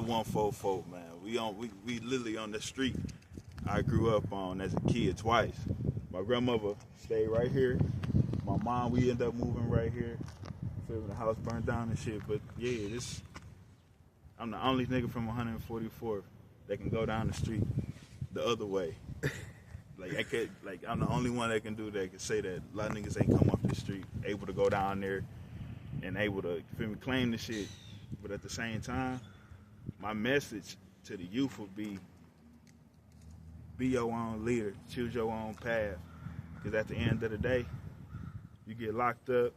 144, man. We literally on the street I grew up on as a kid twice. My grandmother stayed right here. My mom, we ended up moving right here. Feel me? The house burned down and shit. But yeah, I'm the only nigga from 144 that can go down the street the other way. I'm the only one that can do that. Can say that a lot of niggas ain't come off the street, able to go down there and able to, feel me, claim the shit. But at the same time, my message to the youth would be your own leader, choose your own path. Because at the end of the day, you get locked up,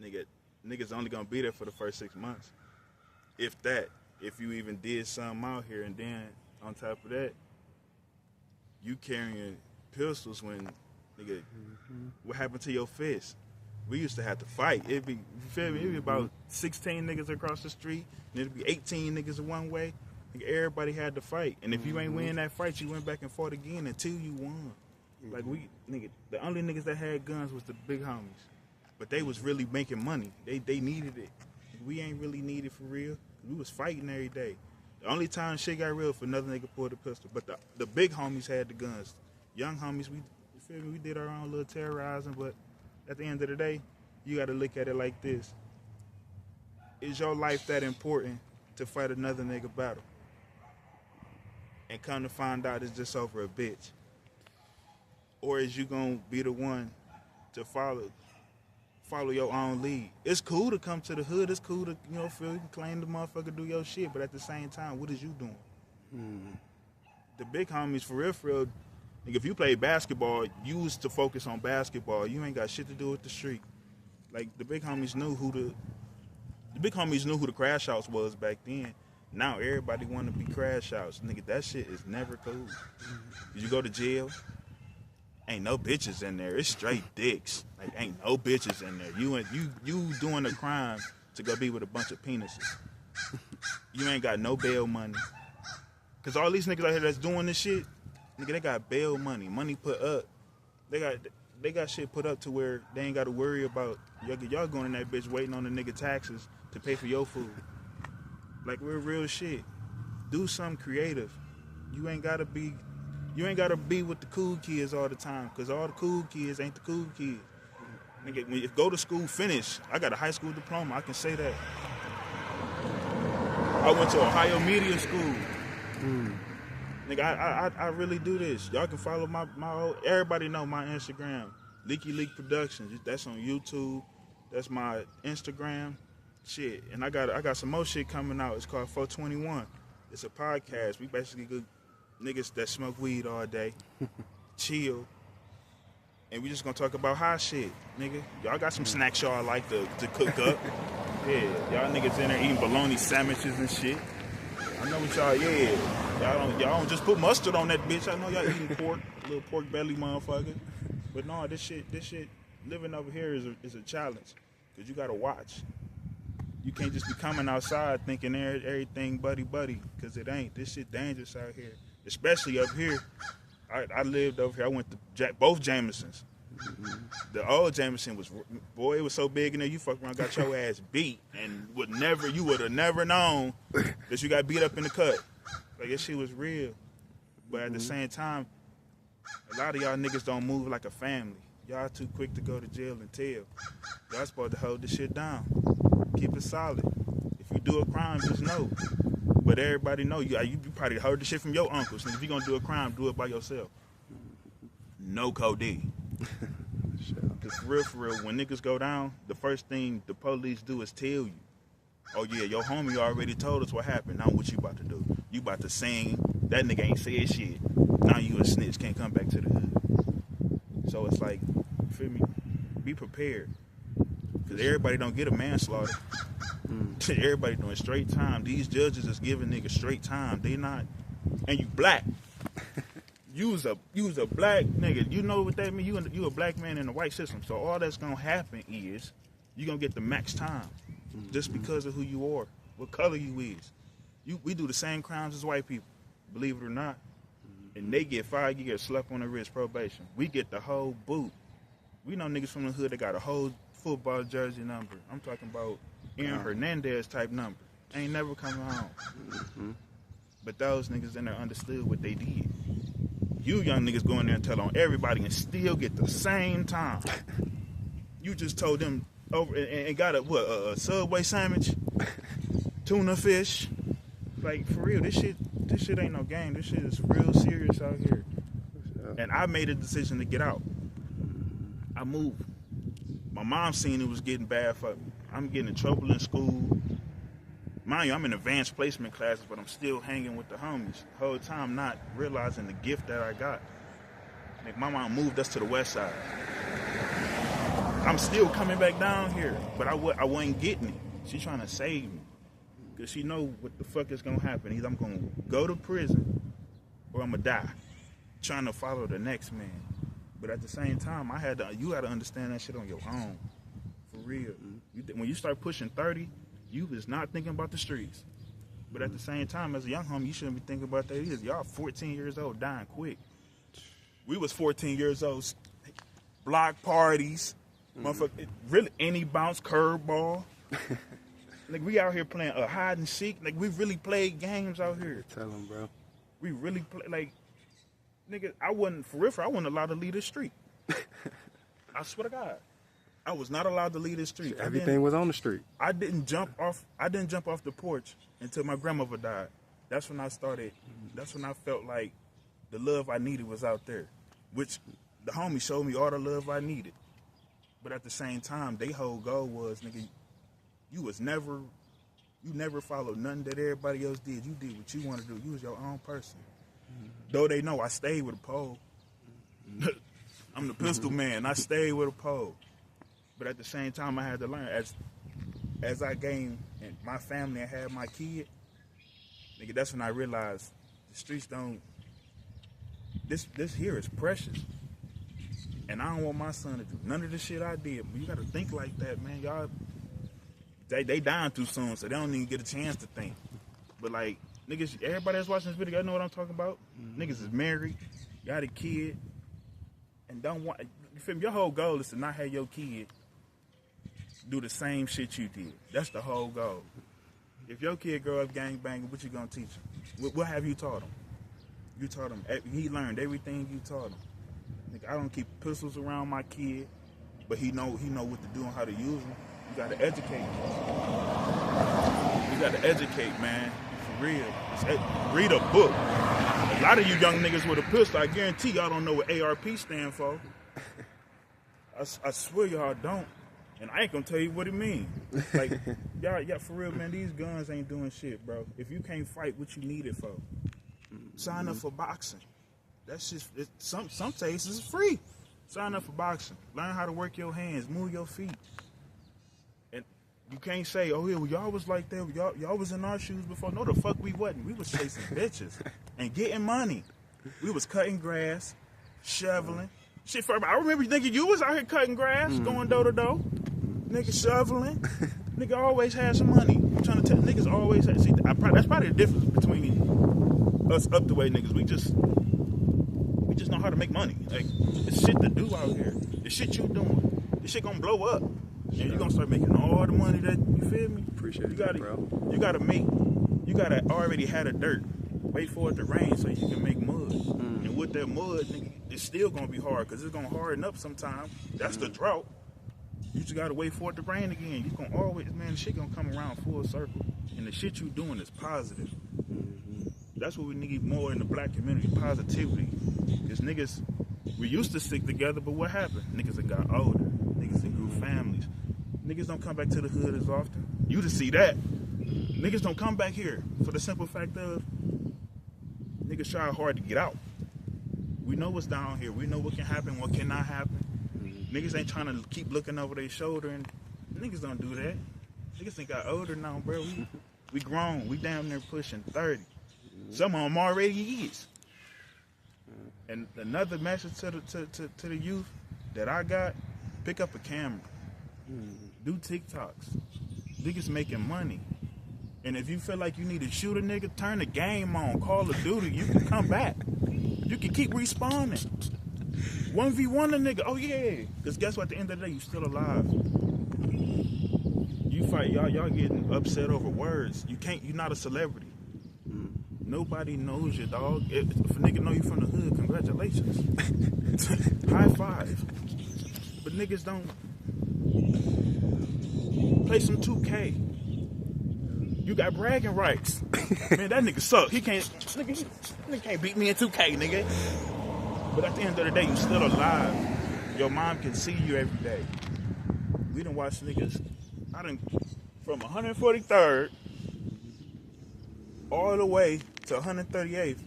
niggas only gonna be there for the first 6 months. If that, if you even did something out here, and then on top of that, you carrying pistols when, nigga, what happened to your fist? We used to have to fight. It'd be, you feel me? It'd be about 16 niggas across the street, and it'd be 18 niggas one way. Nigga, everybody had to fight. And if you ain't win that fight, you went back and fought again until you won. Like, the only niggas that had guns was the big homies. But they was really making money. They needed it. We ain't really needed for real. We was fighting every day. The only time shit got real for another nigga pulled a pistol. But the big homies had the guns. Young homies, we did our own little terrorizing, but at the end of the day, you gotta look at it like this. Is your life that important to fight another nigga battle? And come to find out it's just over a bitch. Or is you gonna be the one to follow your own lead? It's cool to come to the hood. It's cool to, feel you can claim the motherfucker, do your shit. But at the same time, what is you doing? The big homies, for real, like if you play basketball, you used to focus on basketball. You ain't got shit to do with the street. Like the big homies knew who the crash outs was back then. Now everybody want to be crash outs. Nigga, that shit is never cool. You go to jail, ain't no bitches in there. It's straight dicks. Like ain't no bitches in there. You doing a crime to go be with a bunch of penises. You ain't got no bail money. Cause all these niggas out here that's doing this shit, nigga, they got bail money put up. They got shit put up to where they ain't got to worry about y'all going in that bitch waiting on the nigga taxes to pay for your food. Like we're real shit. Do something creative. You ain't gotta be with the cool kids all the time, cause all the cool kids ain't the cool kids. Nigga, when you go to school, finish. I got a high school diploma. I can say that. I went to Ohio Media School. Nigga, I really do this. Y'all can follow my old, everybody know my Instagram, Leaky Leak Productions. That's on YouTube. That's my Instagram. Shit, and I got some more shit coming out. It's called 421. It's a podcast. We basically good niggas that smoke weed all day, chill, and we just gonna talk about hot shit, nigga. Y'all got some snacks y'all like to cook up. Yeah, y'all niggas in there eating bologna sandwiches and shit. I know what y'all don't just put mustard on that bitch. I know y'all eating pork, little pork belly motherfucker. But no, this shit, living over here is a challenge, cause you gotta watch. You can't just be coming outside thinking everything buddy, cause it ain't. This shit dangerous out here, especially up here. I lived over here. I went to both Jamesons. The old Jameson it was so big in there, you fuck around, got your ass beat, and you would have never known that you got beat up in the cut. Like, this shit was real. But at the same time, a lot of y'all niggas don't move like a family. Y'all too quick to go to jail and tell. Y'all supposed to hold this shit down. Keep it solid. If you do a crime, just know. But everybody know, you probably heard the shit from your uncles. And if you gonna do a crime, do it by yourself. No codeine. Cause for real, when niggas go down, the first thing the police do is tell you, oh yeah, your homie already told us what happened. Now what you about to do? You about to sing, that nigga ain't said shit. Now you a snitch, can't come back to the hood. So it's like, you feel me? Be prepared. Cause everybody don't get a manslaughter. Everybody doing straight time. These judges is giving niggas straight time. They not, and you black. You was a black nigga. You know what that mean? You a black man in the white system. So all that's gonna happen is you gonna get the max time, just because of who you are, what color you is. We do the same crimes as white people, believe it or not, and they get 5 years, slap on the wrist, probation. We get the whole boot. We know niggas from the hood that got a whole football jersey number. I'm talking about Aaron Hernandez type number. Ain't never coming home. But those niggas in there understood what they did. You young niggas go in there and tell on everybody and still get the same time. You just told them over and got a Subway sandwich, tuna fish. Like, for real, this shit ain't no game. This shit is real serious out here. And I made a decision to get out. I moved. My mom seen it was getting bad for me. I'm getting in trouble in school. Mind you, I'm in advanced placement classes, but I'm still hanging with the homies. The whole time not realizing the gift that I got. Like, my mom moved us to the west side. I'm still coming back down here, but I wasn't getting it. She trying to save me. Because she know what the fuck is going to happen. Either I'm going to go to prison or I'm going to die. Trying to follow the next man. But at the same time, you had to understand that shit on your own. For real. When you start pushing 30, you is not thinking about the streets. But at the same time, as a young homie, you shouldn't be thinking about that either. Y'all 14 years old, dying quick. We was 14 years old, block parties, motherfucker, really any bounce, curveball. Like, we out here playing hide and seek. Like, we really played games out here. Tell them, bro. We really play, like, nigga, I wasn't allowed to leave the street. I swear to God. I was not allowed to leave the street. Everything was on the street. I didn't jump off the porch until my grandmother died. That's when I started. That's when I felt like the love I needed was out there. Which the homie showed me all the love I needed. But at the same time, they whole goal was, nigga, you never followed nothing that everybody else did. You did what you want to do. You was your own person. Though they know I stayed with a pole. I'm the pistol man. I stayed with a pole. But at the same time, I had to learn. As I gained and my family and had my kid, nigga, that's when I realized the streets don't. This here is precious. And I don't want my son to do none of the shit I did. But you got to think like that, man. Y'all, they dying too soon, so they don't even get a chance to think. But, like, niggas, everybody that's watching this video, y'all know what I'm talking about? Niggas is married, got a kid, and don't want, you feel me? Your whole goal is to not have your kid do the same shit you did. That's the whole goal. If your kid grow up gangbanging, what you gonna teach him? What have you taught him? You taught him, he learned everything you taught him. Nigga, I don't keep pistols around my kid, but he know what to do and how to use them. You gotta educate him. You gotta educate, man. For real. Read a book. A lot of you young niggas with a pistol, I guarantee y'all don't know what ARP stand for. I swear y'all don't. And I ain't gonna tell you what it means. Like, y'all, for real, man, these guns ain't doing shit, bro. If you can't fight, what you need it for? Sign up for boxing. That's just, some cases it's free. Sign up for boxing. Learn how to work your hands, move your feet. And you can't say, oh, yeah, well, y'all was like that. Y'all was in our shoes before. No, the fuck we wasn't. We was chasing bitches and getting money. We was cutting grass, shoveling. Shit, I remember thinking you was out here cutting grass, going door to door. Nigga shoveling. Nigga always had some money. I'm trying to tell niggas always had. See, that's probably the difference between us up the way niggas. We just know how to make money. Like, it's shit to do out here. The shit you doing. This shit gonna blow up. And you gonna start making all the money that, you feel me? Appreciate that, bro. You gotta already have the dirt. Wait for it to rain so you can make mud. And with that mud, nigga, it's still gonna be hard because it's gonna harden up sometime. That's the drought. You just gotta wait for it to rain again. You gonna always, man, the shit gonna come around full circle. And the shit you doing is positive. That's what we need more in the black community, positivity. Because niggas, we used to stick together, but what happened? Niggas that got older. Niggas that grew families. Niggas don't come back to the hood as often. You just see that. Niggas don't come back here for the simple fact of niggas try hard to get out. We know what's down here. We know what can happen, what cannot happen. Niggas ain't trying to keep looking over their shoulder, and niggas don't do that. Niggas ain't got older now, bro. We grown. We damn near pushing 30. Some of them already is. And another message to the youth that I got: pick up a camera, do TikToks. Niggas making money. And if you feel like you need to shoot a nigga, turn the game on, Call of Duty. You can come back. You can keep respawning. 1v1 a nigga. Oh yeah. Because guess what? At the end of the day, you still alive. You like y'all getting upset over words. You're not a celebrity. Nobody knows you, dog. If a nigga know you from the hood, congratulations. High five. But niggas don't. Play some 2K. You got bragging rights. Man, that nigga suck. He can't beat me in 2K, nigga. But at the end of the day, you still alive. Your mom can see you every day. We done watch niggas. From 143rd all the way to 138th.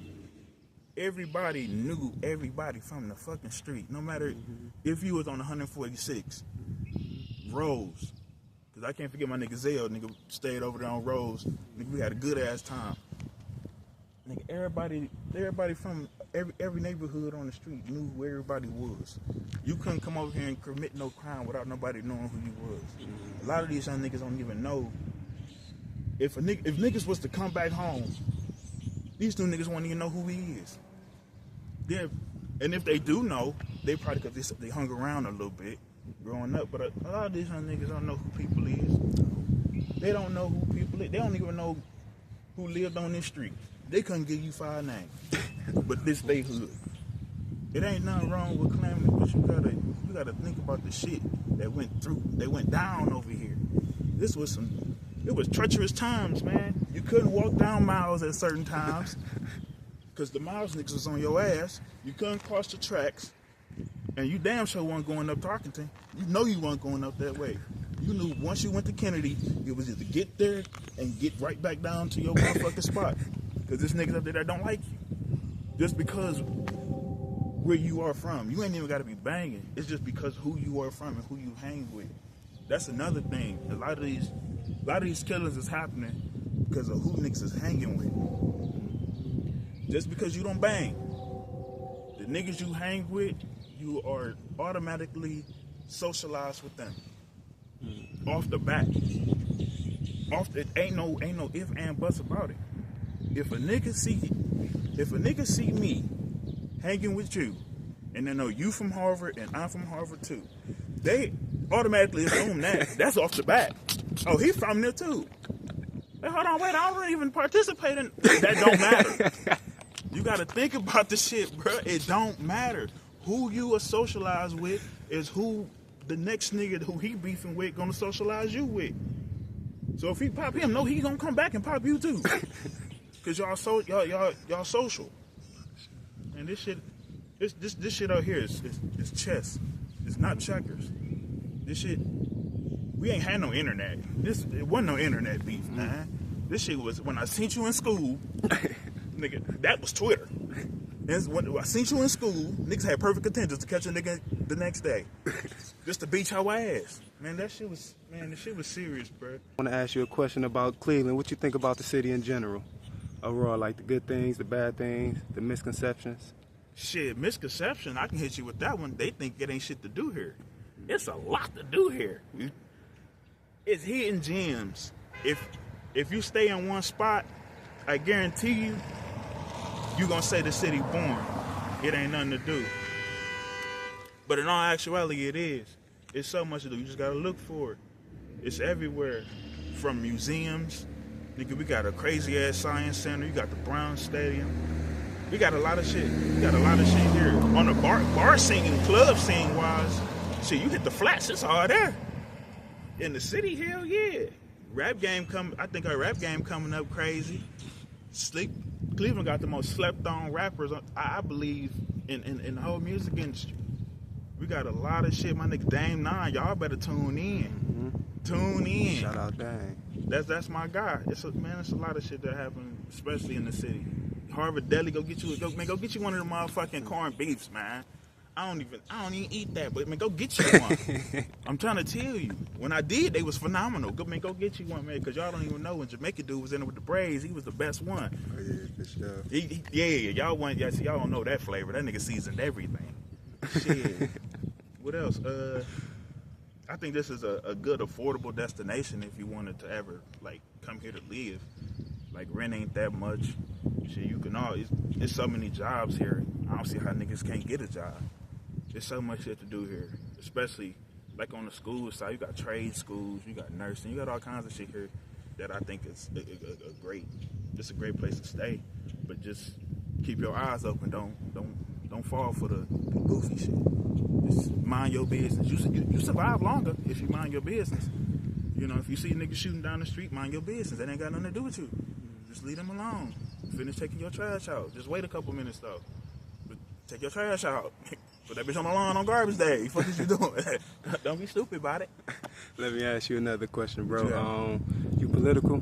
Everybody knew everybody from the fucking street. No matter if you was on 146. Rose. Because I can't forget my nigga Zell. Nigga stayed over there on Rose. Nigga, we had a good ass time. Nigga, everybody from every neighborhood on the street knew where everybody was. You couldn't come over here and commit no crime without nobody knowing who you was. A lot of these young niggas don't even know. If niggas was to come back home, these two niggas won't even know who he is. And if they do know, they probably because they hung around a little bit growing up. But a lot of these young niggas don't know who people is. They don't know who people is. They don't even know who lived on this street. They couldn't give you 5 names. But this they hood. It ain't nothing wrong with claiming it, but you gotta think about the shit that went down over here. It was treacherous times, man. You couldn't walk down Miles at certain times. Cause the Miles niggas was on your ass. You couldn't cross the tracks. And you damn sure wasn't going up Tarkington. You know you weren't going up that way. You knew once you went to Kennedy, it was either get there and get right back down to your motherfucking spot. Cause this niggas up there that don't like you. Just because where you are from. You ain't even gotta be banging. It's just because who you are from and who you hang with. That's another thing. A lot of these killings is happening because of who niggas is hanging with. Just because you don't bang. The niggas you hang with, you are automatically socialized with them. Off the bat. Ain't no if and buts about it. If a nigga see me hanging with you, and they know you from Harvard and I'm from Harvard too, they automatically assume that's off the bat. Oh, he from there too. Hey, hold on, wait, I don't even participate in that. Don't matter. You gotta think about the shit, bro. It don't matter. Who you are socialized with is who the next nigga who he beefing with gonna socialize you with. So if he pop him, no, he gonna come back and pop you too. Cause y'all social. And this shit out here is chess. It's not checkers. This shit, we ain't had no internet. It wasn't no internet beef, man. This shit was when I seen you in school, nigga, that was Twitter. And when I seen you in school, niggas had perfect intentions to catch a nigga the next day. Just to beat your ass. Man, the shit was serious, bro. I want to ask you a question about Cleveland. What you think about the city in general? Overall, like the good things, the bad things, the misconceptions? Shit, misconception, I can hit you with that one. They think it ain't shit to do here. It's a lot to do here. It's hidden gems. If you stay in one spot, I guarantee you gonna say the city boring. It ain't nothing to do. But in all actuality, it is. It's so much to do. You just gotta look for it. It's everywhere. From museums. Nigga, we got a crazy ass science center. You got the Brown Stadium. We got a lot of shit. We got a lot of shit here. On the bar scene and club scene wise, shit, you hit the flats, it's all there. In the city, hell yeah. I think our rap game coming up crazy. Cleveland got the most slept on rappers, I believe, in the whole music industry. We got a lot of shit. My nigga Dame 9, y'all better tune in. Tune in. Shout out Dame. That's my guy. It's a lot of shit that happen, especially in the city. Harvard Deli, go get you one of the motherfucking corned beefs, man. I don't even eat that, but man, go get you one. I'm trying to tell you. When I did, they was phenomenal. Go get you one, man, because y'all don't even know when Jamaican dude was in it with the braids, he was the best one. Oh yeah, for Yeah, sure. y'all don't know that flavor. That nigga seasoned everything. Shit. What else? I think this is a good affordable destination if you wanted to ever like come here to live. Like rent ain't that much. Shit, you can there's so many jobs here. I don't see how niggas can't get a job. There's so much shit to do here, especially like on the school side, you got trade schools, you got nursing, you got all kinds of shit here that I think is a great place to stay. But just keep your eyes open. Don't fall for the goofy shit. Just mind your business. You survive longer if you mind your business. You know, if you see niggas shooting down the street, mind your business. That ain't got nothing to do with you. Just leave them alone. Finish taking your trash out. Just wait a couple minutes though. But take your trash out. Put that bitch on the lawn on garbage day. What is you doing? Don't be stupid about it. Let me ask you another question, bro. Yeah. You political?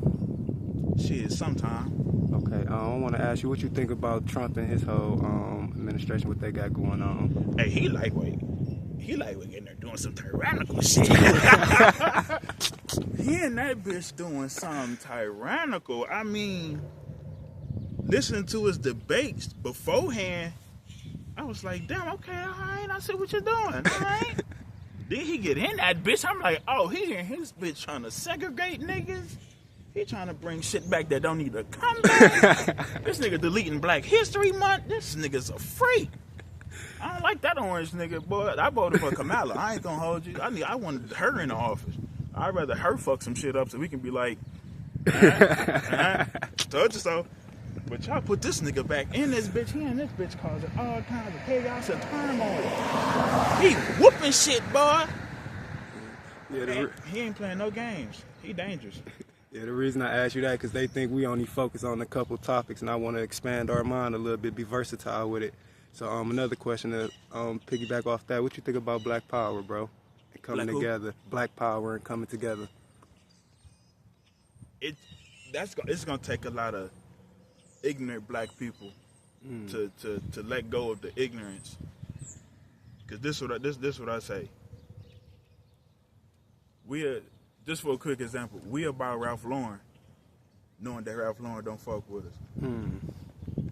Shit, sometime. Okay. I want to ask you what you think about Trump and his whole administration, what they got going on. Hey, he lightweight. He lightweight in there doing some tyrannical shit. He and that bitch doing something tyrannical. I mean, listening to his debates beforehand, I was like, damn, okay, all right, I see what you're doing, all right. Then he get in that bitch, I'm like, oh, he in his bitch trying to segregate niggas. He trying to bring shit back that don't need to come back. This nigga deleting Black History Month. This nigga's a freak. I don't like that orange nigga, boy. I voted for Kamala. I ain't gonna hold you. I wanted her in the office. I'd rather her fuck some shit up so we can be like, told you so. But y'all put this nigga back in this bitch. He and this bitch causing all kinds of chaos and turmoil. He whooping shit, boy. Yeah, he ain't playing no games. He dangerous. Yeah, the reason I asked you that because they think we only focus on a couple topics, and I want to expand our mind a little bit, be versatile with it. So another question to piggyback off that, what you think about Black Power, bro? And coming together, Black Power and coming together. It's gonna take a lot of ignorant Black people to let go of the ignorance. Cause this what I say. Just for a quick example, we about Ralph Lauren, knowing that Ralph Lauren don't fuck with us.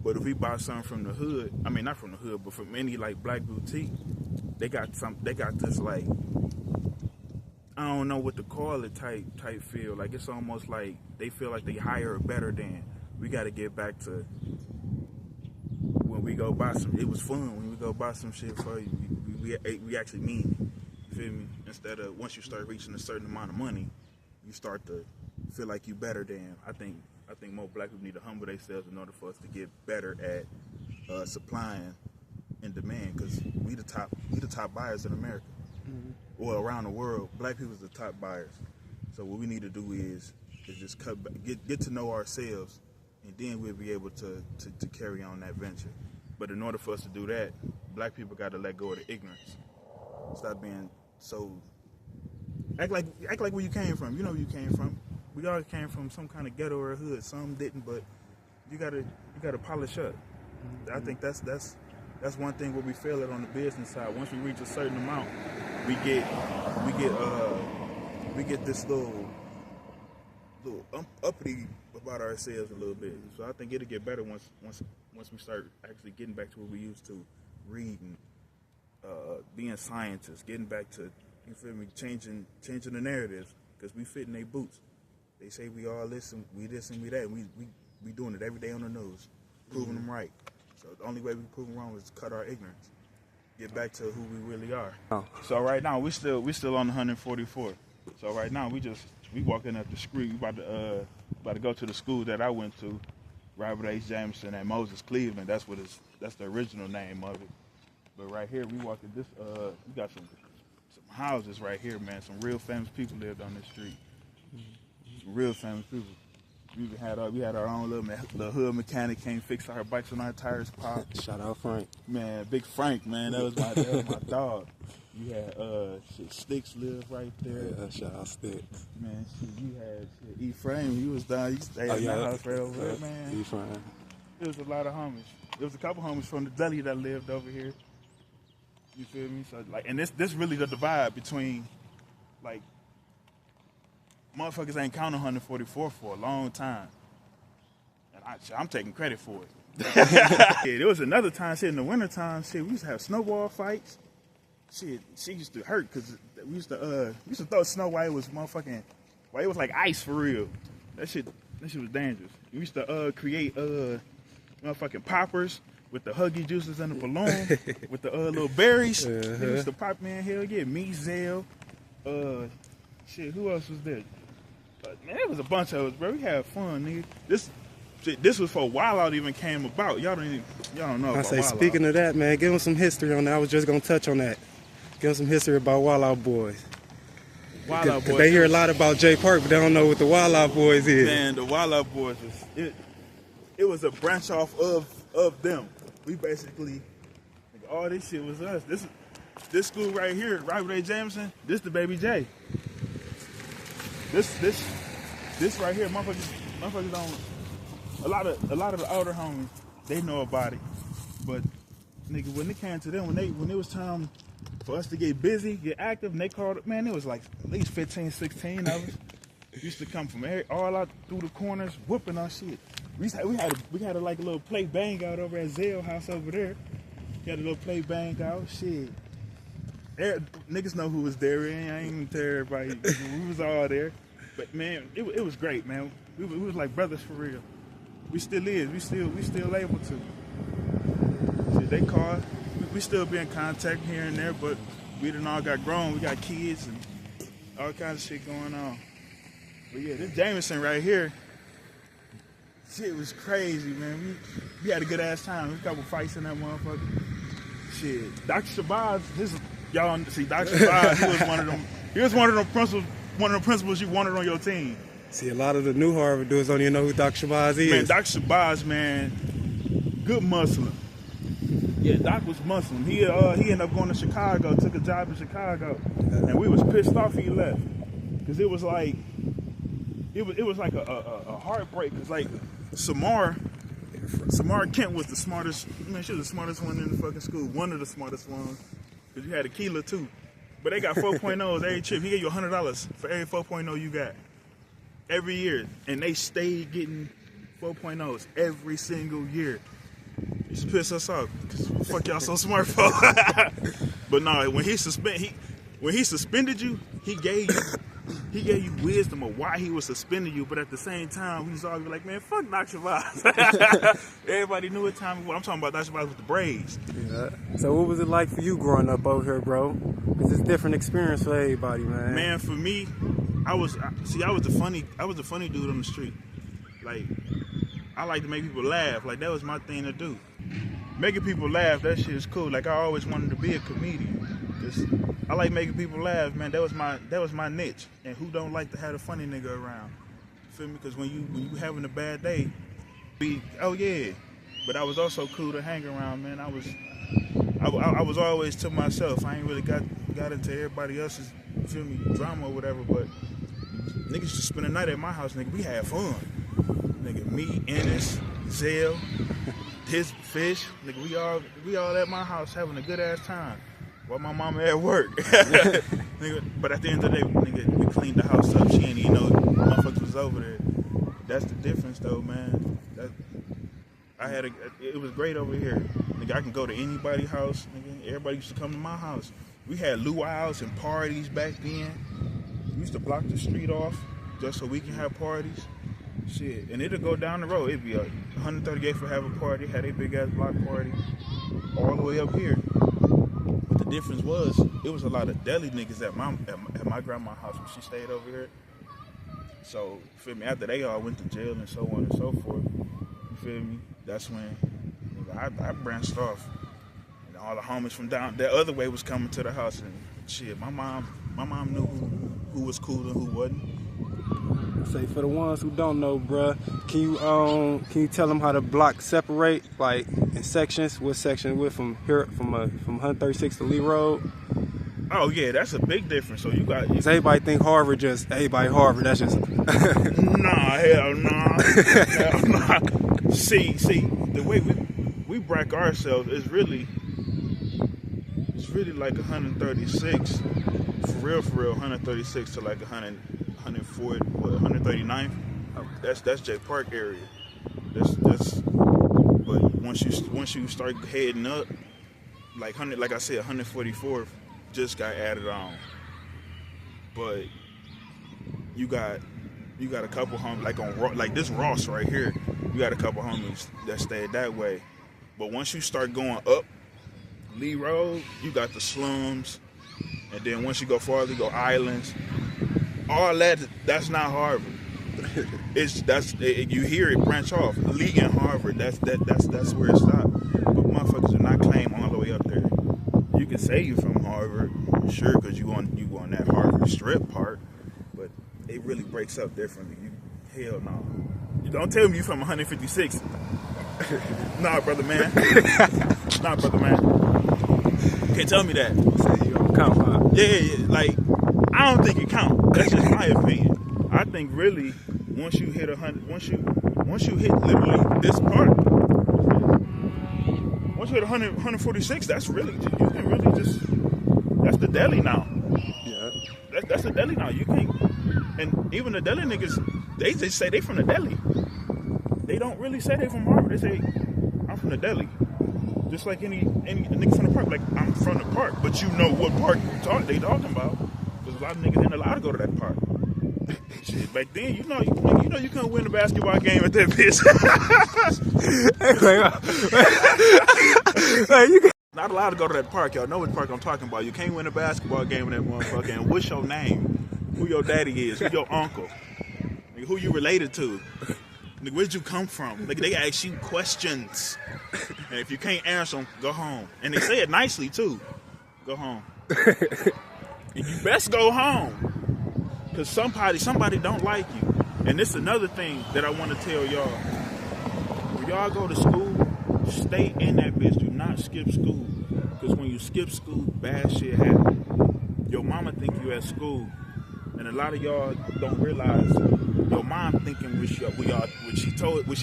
But if we buy something from the hood, I mean not from the hood, but from any like Black boutique, they got this like, I don't know what to call it type feel. Like it's almost like they feel like they higher or better than. We got to get back to when we go buy some. It was fun when we go buy some shit for you. We actually mean it. You feel me? Instead of once you start reaching a certain amount of money, you start to feel like you better than. I think more Black people need to humble themselves in order for us to get better at supplying and demand. Because we the top buyers in America, or around the world. Black people is the top buyers. So what we need to do is just cut back, get to know ourselves, and then we'll be able to carry on that venture. But in order for us to do that, Black people got to let go of the ignorance. Stop being so. Act like where you came from. You know where you came from. We all came from some kind of ghetto or hood. Some didn't, but you gotta polish up. I think that's one thing where we fail at on the business side. Once we reach a certain amount, we get this little uppity about ourselves a little bit. So I think it'll get better once we start actually getting back to what we used to, reading, being scientists, getting back to, you feel me, changing the narratives, because we fit in their boots. They say we all listen, we this and we that, and we doing it every day on the news, proving them right. So the only way we prove them wrong is to cut our ignorance, get back to who we really are. Oh. So right now we still on 144. So right now we walking up the street. We about to go to the school that I went to, Robert H. Jameson at Moses, Cleveland. That's the original name of it. But right here we walking this. We got some houses right here, man. Some real famous people lived on this street. Some real famous people. We had our own little hood mechanic came fix our bikes when our tires popped. Shout out Frank. Man, Big Frank, man, that was my dog. You had Sticks live right there. Yeah, shout out Sticks. Man, you had E-Frame. He was down. He stayed in that house right over there, man. E-Frame. There was a lot of homies. There was a couple homies from the deli that lived over here. You feel me? So like, and this really the divide between, like, motherfuckers ain't counting 144 for a long time, and I'm taking credit for it. Yeah, there was another time, shit, in the wintertime, shit, we used to have snowball fights. Shit used to hurt because we used to throw snow while it was while it was like ice for real. That shit was dangerous. We used to create motherfucking poppers with the Huggy juices and the balloon with the little berries. They used to pop, man, hell yeah, Millz, Shit, who else was there? Man, there was a bunch of us, bro. We had fun, nigga. This was before Wild Out even came about. Y'all don't know about I say, Wild speaking Out. of that, man, give them some history on that. I was just gonna touch on that. Give them some history about Wild Out Boys. Wild Out Boys. They hear a lot about Jay Park, but they don't know what the Wild Out Boys is. Man, the Wild Out Boys it was a branch off of them. We basically, all this shit was us. This school right here, Robert A. Jameson, this the Baby J. This right here, motherfuckers don't. A lot of the older homies, they know about it, but nigga, when it came to them, when it was time for us to get busy, get active, and they called it, man, it was like at least 15, 16 of us. Used to come from all out through the corners, whooping our shit. We had a little play bang out over at Zell House over there. We had a little play bang out, shit. Niggas know who was there. I ain't even tell everybody. We was all there. But man, it was great, man. We was like brothers for real. We still is. We still able to. Shit, they call. We still be in contact here and there, but we done all got grown. We got kids and all kinds of shit going on. But yeah, this Jameson right here, shit was crazy, man. We had a good ass time. There's a couple fights in that motherfucker. Shit, Dr. Shabazz, y'all see Dr. Shabazz, he was one of them. He was one of the principals you wanted on your team. See, a lot of the new Harvard dudes don't even know who Dr. Shabazz is. Man, Dr. Shabazz, man, good Muslim. Yeah, Doc was Muslim. He ended up going to Chicago, took a job in Chicago, and we was pissed off he left, cause it was like a heartbreak. Cause like Samar Kent was the smartest. Man, she was the smartest one in the fucking school. One of the smartest ones, cause you had a Keela too. But they got 4.0s every trip. He gave you $100 for every 4.0 you got every year, and they stayed getting 4.0s every single year. Used to piss us off. Fuck y'all so smart for. But no, when he suspended you, he gave you wisdom of why he was suspending you. But at the same time, we was all be like, man, fuck Dr. Shabazz. Everybody knew what time. I'm talking about Dr. Shabazz with the braids. Yeah. So what was it like for you growing up over here, bro? Because it's a different experience for everybody, man. Man, for me, I was the funny dude on the street. Like, I like to make people laugh. Like, that was my thing to do. Making people laugh, that shit is cool. Like, I always wanted to be a comedian. I like making people laugh, man. That was my niche. And who don't like to have a funny nigga around? You feel me? Because when you having a bad day, oh yeah. But I was also cool to hang around, man. I was always to myself. I ain't really got into everybody else's, you feel me, drama or whatever. But niggas used to spend the night at my house, nigga. We had fun. Nigga, me, Ennis, Zell, his fish, nigga, we all at my house having a good ass time while my mama at work. Nigga, but at the end of the day, nigga, we cleaned the house up. She ain't even know motherfuckers was over there. That's the difference, though, man. It was great over here. Nigga, I can go to anybody's house. Nigga, everybody used to come to my house. We had luau's and parties back then. We used to block the street off just so we can have parties. Shit, and it'll go down the road. It'd be 138 for have a party, had a big ass block party, all the way up here. But the difference was, it was a lot of deli niggas at my grandma's house when she stayed over here. So, you feel me? After they all went to jail and so on and so forth, you feel me? That's when I branched off, and all the homies from down that other way was coming to the house, and shit, my mom knew who was cool and who wasn't. Say for the ones who don't know, bruh, can you tell them how the block separate, like in sections? What section we're from here, from 136 to Lee Road? Oh yeah, that's a big difference. So you got. Cause everybody think Harvard just everybody Harvard. That's just. Nah, hell nah. Hell nah. See, the way we brack ourselves is really like 136. For real, 136 to like 140, 139th. That's J Park area. That's. But once you start heading up, like I said, 144th just got added on. But you got a couple homies like this Ross right here. You got a couple homies that stayed that way. But once you start going up Lee Road, you got the slums. And then once you go farther, you go Islands. All that's not Harvard. You hear it branch off. Lee and Harvard, that's where it stopped. But motherfuckers do not claim all the way up there. You can say you from Harvard, sure, because you on that Harvard strip part, but it really breaks up differently. Hell no. You don't tell me you from 156. Nah, brother man. Nah, brother man. You can't tell me that. So you don't count, huh? Yeah, like, I don't think it counts. That's just my opinion. I think really, once you hit 100, once you hit literally this part, once you hit 146, that's really, you can really just, that's the deli now. Yeah. That's the deli now. You can't, and even the deli niggas, they just say they from the deli. They don't really say they from Harvard. They say, I'm from the deli. Just like any nigga from the park. Like, I'm from the park, but you know what park they talking about. Because a lot of niggas ain't allowed to go to that park. Shit, back then, you couldn't win a basketball game at that bitch. You not allowed to go to that park. Y'all know what park I'm talking about. You can't win a basketball game in that motherfucker. And what's your name? Who your daddy is? Who your uncle? Who you related to? Where'd you come from? Like, they ask you questions. And if you can't answer them, go home. And they say it nicely, too. Go home. And you best go home. Because somebody don't like you. And this is another thing that I want to tell y'all. When y'all go to school, stay in that bitch. Do not skip school. Because when you skip school, bad shit happen. Your mama think you at school. And a lot of y'all don't realize your mom thinking what she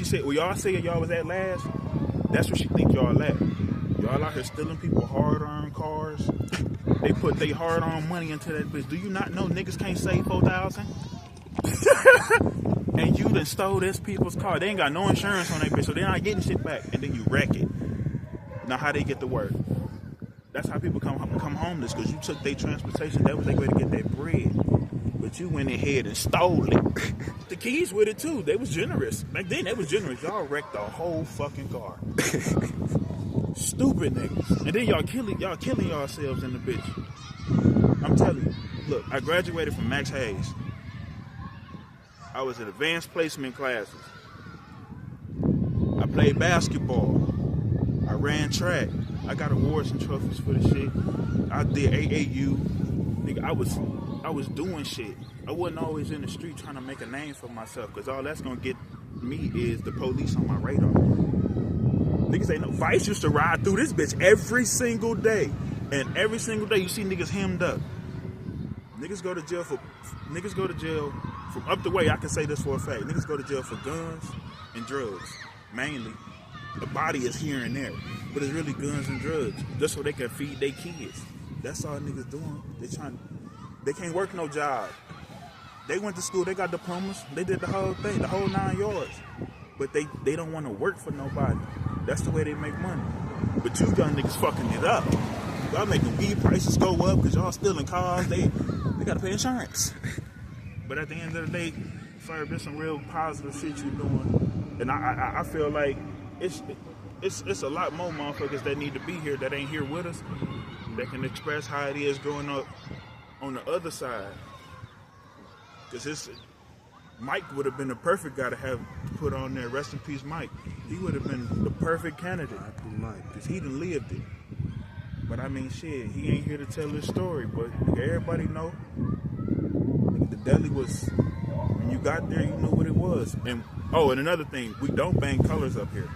said, where y'all say y'all was at last, that's what she think y'all at. Y'all out here stealing people hard-earned cars. They put their hard-earned money into that bitch. Do you not know niggas can't save $4,000? And you done stole this people's car. They ain't got no insurance on that bitch, so they're not getting shit back. And then you wreck it. Now how they get to work? That's how people come homeless, because you took their transportation. That was their way to get their bread. But you went ahead and stole it. The kids with it too. They was generous. Back then they was generous. Y'all wrecked the whole fucking car. Stupid niggas. And then y'all killing yourselves in the bitch. I'm telling you. Look, I graduated from Max Hayes. I was in advanced placement classes. I played basketball. I ran track. I got awards and trophies for the shit. I did AAU. Nigga, I was doing shit. I wasn't always in the street trying to make a name for myself, because all that's gonna get me is the police on my radar. Niggas ain't no. Vice used to ride through this bitch every single day. And every single day you see niggas hemmed up. Niggas go to jail from up the way. I can say this for a fact. Niggas go to jail for guns and drugs. Mainly. The body is here and there. But it's really guns and drugs. Just so they can feed their kids. That's all niggas doing. They can't work no job. They went to school, they got diplomas, they did the whole thing, the whole 9 yards. But they don't want to work for nobody. That's the way they make money. But you young niggas fucking it up. Y'all making weed prices go up because y'all stealing cars. They gotta pay insurance. But at the end of the day, Fire, there's some real positive shit you doing. And I feel like it's a lot more motherfuckers that need to be here that ain't here with us, that can express how it is growing up on the other side. Because Mike would have been the perfect guy to have put on there. Rest in peace, Mike. He would have been the perfect candidate. Because he done lived it. But I mean, shit, he ain't here to tell his story. But everybody know the deli was, when you got there, you knew what it was. And another thing, we don't bang colors up here.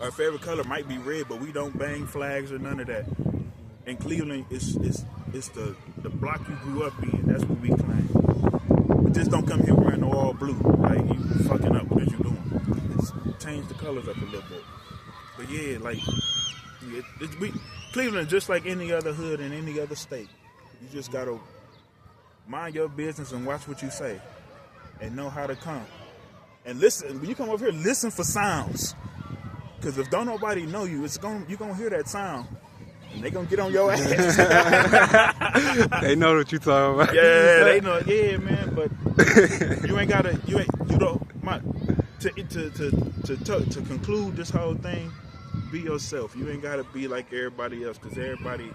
Our favorite color might be red, but we don't bang flags or none of that. In Cleveland, it's the block you grew up in. That's what we claim. But just don't come here wearing all blue. Like, you fucking up what you doing. Just change the colors up a little bit. But yeah, like, Cleveland just like any other hood in any other state. You just gotta mind your business and watch what you say, and know how to come. And listen, when you come over here, listen for sounds. Because if don't nobody know you, you're gonna hear that sound. And they gonna get on your ass. They know what you talking about. Yeah, they know. Yeah, man. But you to conclude this whole thing, be yourself. You ain't gotta be like everybody else, because everybody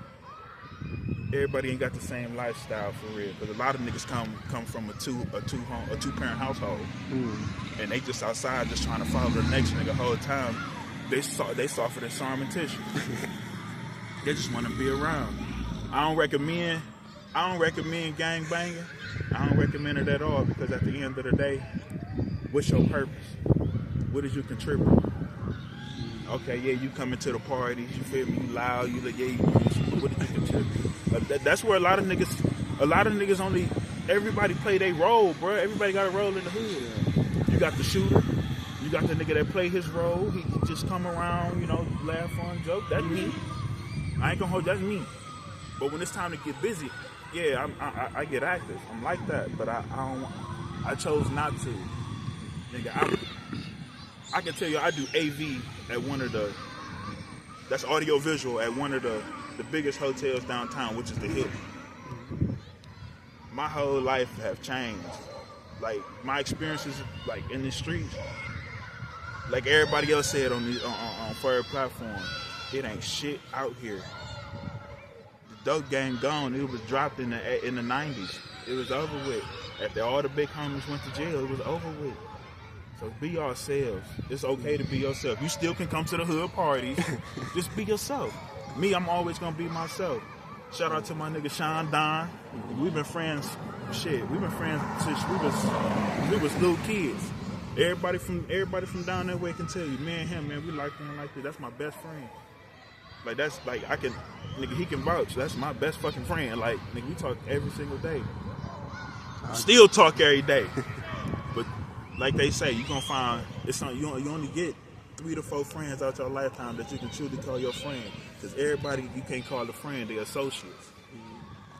everybody ain't got the same lifestyle for real. Because a lot of niggas come from a two parent household, and they just outside just trying to follow the next nigga the whole time. They suffer the SARM and tissue. They just want to be around. I don't recommend gang banging. I don't recommend it at all, because at the end of the day, what's your purpose? What is you contributing? Okay, yeah, you coming to the parties, you feel me? You loud, you like, yeah, you doing shit, but what did you contribute? That's where a lot of niggas only, everybody play their role, bro. Everybody got a role in the hood. You got the shooter, you got the nigga that play his role. He just come around, you know, laugh, fun, joke. That's me. I ain't gonna hold. That's me. But when it's time to get busy, yeah, I get active. I'm like that, but I don't. I chose not to. Nigga, I can tell you, I do AV at one of the. That's audio visual at one of the biggest hotels downtown, which is the Hill. My whole life have changed. Like my experiences, like in the streets, like everybody else said on Fire Platform, it ain't shit out here. The dope game gone. It was dropped in the 90s. It was over with. After all the big homies went to jail, it was over with. So be yourselves. It's okay to be yourself. You still can come to the hood parties. Just be yourself. Me, I'm always gonna be myself. Shout out to my nigga Sean Don. We've been friends. Shit, we've been friends since we was little kids. Everybody from down that way can tell you, me and him, man, we like him like this. That's my best friend. Like that's like nigga, he can vouch. That's my best fucking friend. Like nigga, we talk every single day. Still talk every day. But like they say, you gonna find you only get 3 to 4 friends out your lifetime that you can truly call your friend. Because everybody you can't call a friend, they're associates.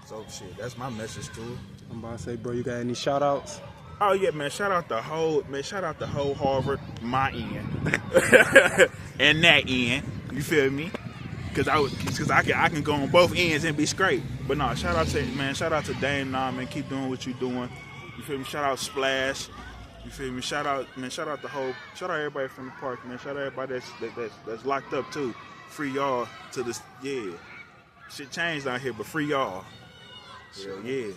So shit, that's my message to it. I'm about to say, bro, you got any shout outs? Oh yeah, man, shout out the whole Harvard, my end. And that end. You feel me? Cause I can go on both ends and be straight. But no, shout out to Dame Nah, man, keep doing what you doing. You feel me? Shout out Splash. You feel me? Shout out everybody from the park, man. Shout out everybody that's locked up too. Free y'all to this, yeah. Shit changed out here, but free y'all. Yeah.